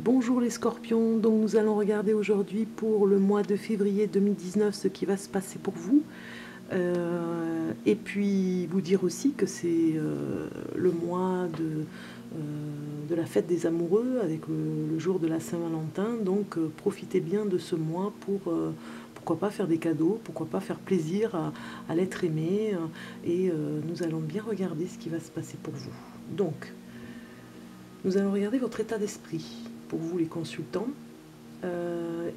Bonjour les scorpions, donc nous allons regarder aujourd'hui pour le mois de février 2019 ce qui va se passer pour vous. Et puis vous dire aussi que c'est le mois de la fête des amoureux avec le jour de la Saint-Valentin. Donc profitez bien de ce mois pour pourquoi pas faire des cadeaux, pourquoi pas faire plaisir à l'être aimé. Et nous allons bien regarder ce qui va se passer pour vous. Donc nous allons regarder votre état d'esprit pour vous les consultants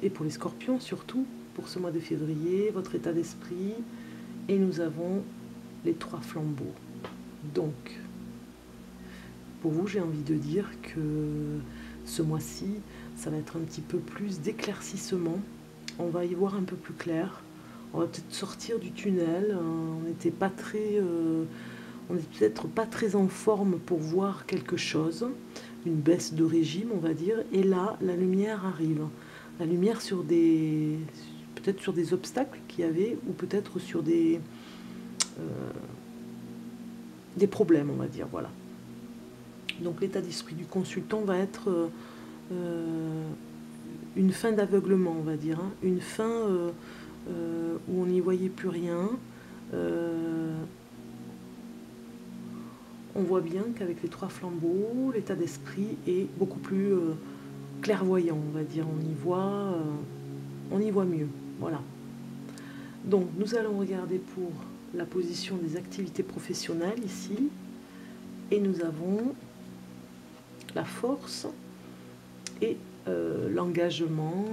et pour les scorpions surtout pour ce mois de février, votre état d'esprit. Et nous avons les 3 flambeaux. Donc, pour vous, j'ai envie de dire que ce mois-ci, ça va être un petit peu plus d'éclaircissement. On va y voir un peu plus clair. On va peut-être sortir du tunnel. On n'était pas très... on n'est peut-être pas très en forme pour voir quelque chose, une baisse de régime, on va dire. Et là, la lumière arrive. La lumière sur des... peut-être sur des obstacles qu'il y avait, ou peut-être sur des problèmes, on va dire, voilà. Donc l'état d'esprit du consultant va être une fin d'aveuglement, on va dire, hein, une fin où on n'y voyait plus rien. On voit bien qu'avec les 3 flambeaux, l'état d'esprit est beaucoup plus clairvoyant, on va dire, on y voit mieux, voilà. Donc nous allons regarder pour la position des activités professionnelles ici, et nous avons la force et l'engagement,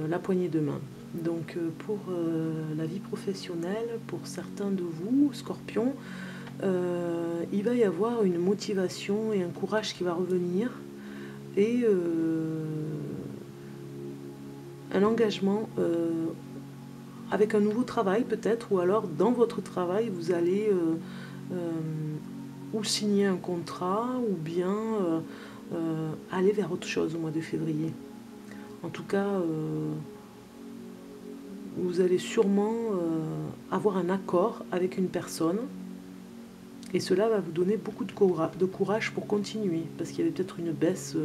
la poignée de main. Donc pour la vie professionnelle, pour certains de vous, scorpions, il va y avoir une motivation et un courage qui va revenir, et un engagement avec un nouveau travail peut-être, ou alors dans votre travail vous allez ou signer un contrat, ou bien aller vers autre chose au mois de février. En tout cas, vous allez sûrement avoir un accord avec une personne, et cela va vous donner beaucoup de courage pour continuer, parce qu'il y avait peut-être une baisse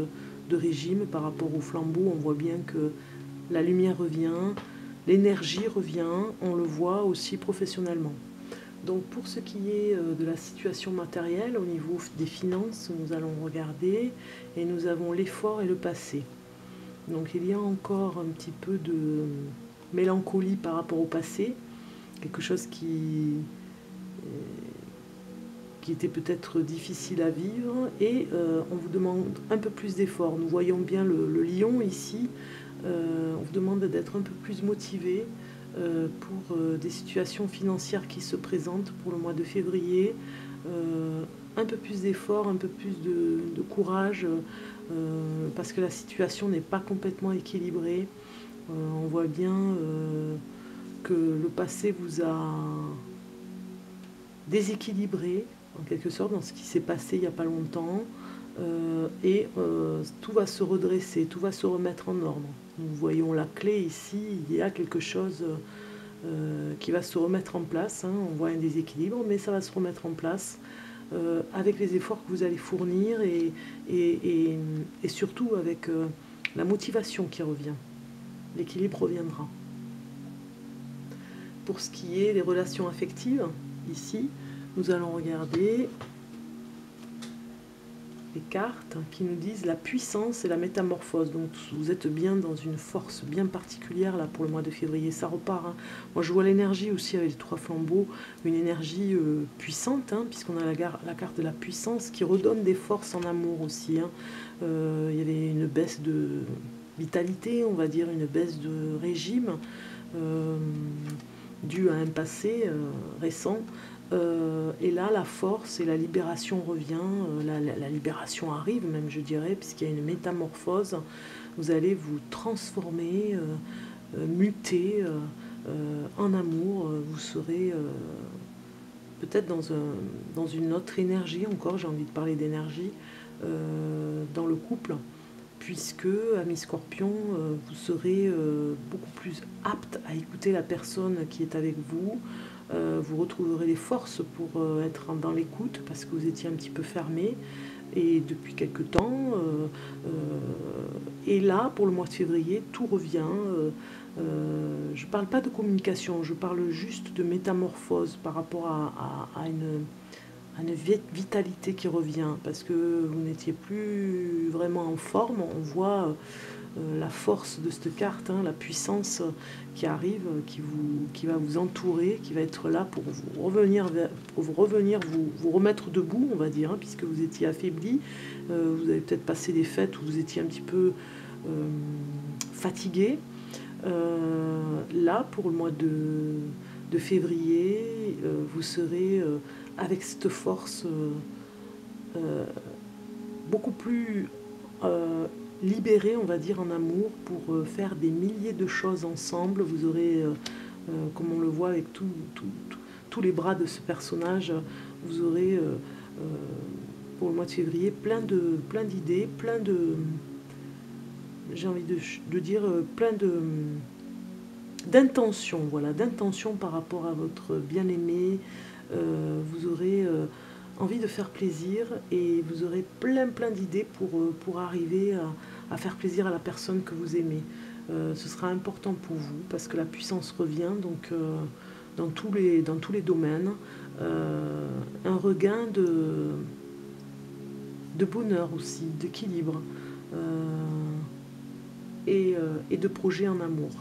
de régime par rapport au flambeau. On voit bien que la lumière revient, l'énergie revient, on le voit aussi professionnellement. Donc pour ce qui est de la situation matérielle, au niveau des finances, nous allons regarder, et nous avons l'effort et le passé. Donc il y a encore un petit peu de mélancolie par rapport au passé, quelque chose qui était peut-être difficile à vivre, et on vous demande un peu plus d'effort. Nous voyons bien le lion ici, on vous demande d'être un peu plus motivé pour des situations financières qui se présentent pour le mois de février. Un peu plus d'effort, un peu plus de courage, parce que la situation n'est pas complètement équilibrée. On voit bien que le passé vous a déséquilibré en quelque sorte dans ce qui s'est passé il n'y a pas longtemps, et tout va se redresser, tout va se remettre en ordre. Nous voyons la clé ici, il y a quelque chose qui va se remettre en place, hein. On voit un déséquilibre, mais ça va se remettre en place avec les efforts que vous allez fournir, et surtout avec la motivation qui revient. L'équilibre reviendra. Pour ce qui est des relations affectives, ici, nous allons regarder les cartes qui nous disent la puissance et la métamorphose. Donc vous êtes bien dans une force bien particulière là pour le mois de février, ça repart, hein. Moi je vois l'énergie aussi avec les 3 flambeaux, une énergie puissante, hein, puisqu'on a la carte de la puissance qui redonne des forces en amour aussi, hein. Il y avait une baisse de vitalité, on va dire, une baisse de régime due à un passé récent. Et là, la force et la libération revient, la libération arrive même, je dirais, puisqu'il y a une métamorphose. Vous allez vous transformer, muter en amour. Vous serez peut-être dans une autre énergie encore, j'ai envie de parler d'énergie, dans le couple, puisque, amis scorpions, vous serez beaucoup plus apte à écouter la personne qui est avec vous. Vous retrouverez les forces pour être dans l'écoute, parce que vous étiez un petit peu fermé, et depuis quelque temps, Et là, pour le mois de février, tout revient. Je ne parle pas de communication, je parle juste de métamorphose par rapport à une vitalité qui revient, parce que vous n'étiez plus vraiment en forme. On voit la force de cette carte, hein, la puissance qui arrive, qui va vous entourer, qui va être là pour vous revenir, vous remettre debout, on va dire, hein, puisque vous étiez affaibli. Vous avez peut-être passé des fêtes où vous étiez un petit peu fatigué. Là, pour le mois de février, vous serez avec cette force beaucoup plus libéré, on va dire, en amour, pour faire des milliers de choses ensemble. Vous aurez, comme on le voit avec tous les bras de ce personnage, vous aurez pour le mois de février plein d'idées, j'ai envie de dire plein d'intentions, voilà, d'intentions par rapport à votre bien-aimé. Vous aurez envie de faire plaisir et vous aurez plein d'idées pour arriver à faire plaisir à la personne que vous aimez. Ce sera important pour vous parce que la puissance revient, donc dans tous les domaines. Un regain de bonheur aussi, d'équilibre et de projet en amour.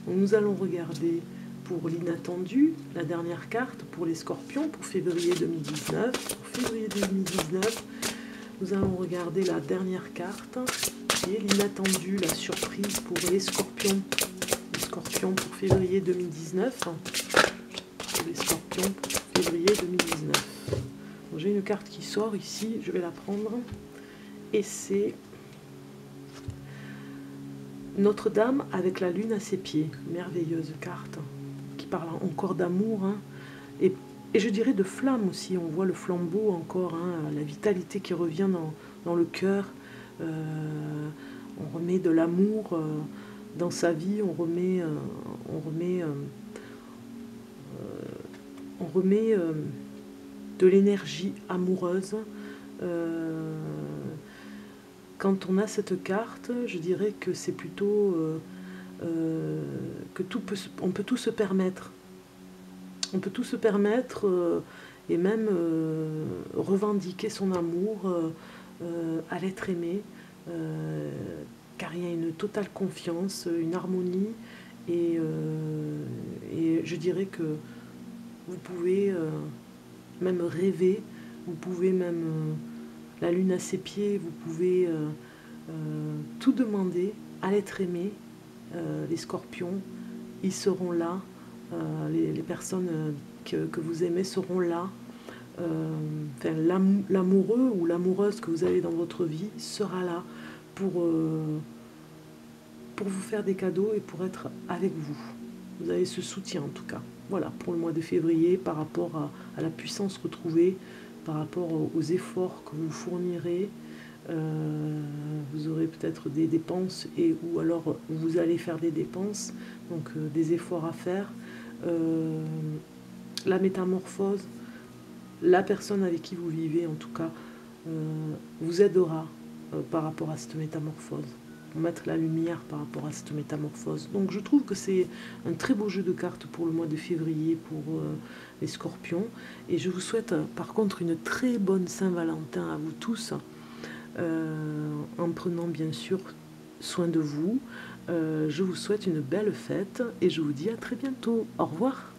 Donc nous allons regarder pour l'inattendu, la dernière carte pour les scorpions pour février 2019. Pour février 2019, nous allons regarder la dernière carte qui est l'inattendu, la surprise pour les scorpions. Les scorpions pour février 2019. Pour les scorpions pour février 2019. J'ai une carte qui sort ici, je vais la prendre. Et c'est Notre-Dame avec la lune à ses pieds. Merveilleuse carte qui parle encore d'amour, hein, et je dirais de flamme aussi. On voit le flambeau encore, hein, la vitalité qui revient dans le cœur. On remet de l'amour dans sa vie, on remet de l'énergie amoureuse. Quand on a cette carte, je dirais que c'est plutôt que on peut tout se permettre. On peut tout se permettre et même revendiquer son amour à l'être aimé, car il y a une totale confiance, une harmonie, et je dirais que vous pouvez même rêver, vous pouvez même, la lune à ses pieds, vous pouvez tout demander à l'être aimé. Les scorpions, ils seront là, les personnes que vous aimez seront là. Enfin, l'amoureux ou l'amoureuse que vous avez dans votre vie sera là pour vous faire des cadeaux et pour être avec vous. Vous avez ce soutien en tout cas. Voilà, pour le mois de février, par rapport à la puissance retrouvée, par rapport aux efforts que vous fournirez. Vous aurez peut-être des dépenses ou alors vous allez faire des dépenses, donc des efforts à faire. La métamorphose, la personne avec qui vous vivez en tout cas vous aidera par rapport à cette métamorphose, pour mettre la lumière par rapport à cette métamorphose. Donc je trouve que c'est un très beau jeu de cartes pour le mois de février pour les scorpions, et je vous souhaite par contre une très bonne Saint-Valentin à vous tous, en prenant bien sûr soin de vous. Je vous souhaite une belle fête et je vous dis à très bientôt. Au revoir.